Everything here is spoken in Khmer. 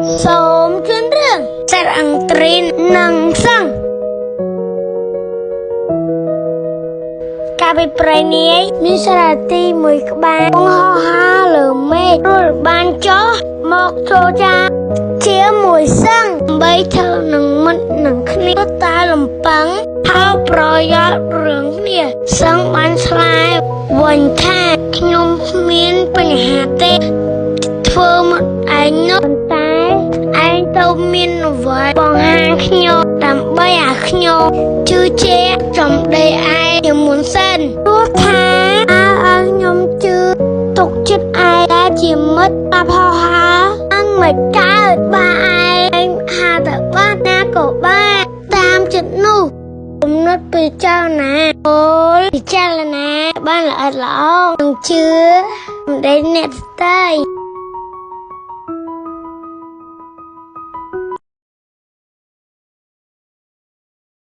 សូមជូនរឿងសិស្សអង្ទ្រីនិងសិង្ហកាលពីព្រៃនាយមានសារទីមួយក្បាលហោះហើរលើមេឃរួចបានចុះមកចូលចាជាមួយសិង្ហដើម្បីធ្វើនឹងមិត្តនឹងគ្នាតែលំពឹងថាប្រយោជន៍រឿងគ្នាសិង្ហបានឆ្លើយវិញថាខ្ញុំមានបញ្ហាទេធ្វើមកឯងនោះតែឯងទៅមានអ្វីបង្ហាញខ្ញុំដើម្បីឲ្យខ្ញុំជឿជាក់ចំដីឯងជាមុនសិនព្រោះថាឲ្យខ្ញុំជឿទុកចិត្តឯងដែលជាមិត្តបាផោហើនឹងមិនកើតបើឯងហាទៅបានណាក៏បានតាមចិត្តនោះគំនិតពិចារណាអូលពិចារណាបានល្អិតល្អនឹងជឿសម្ដីអ្នកស្ដី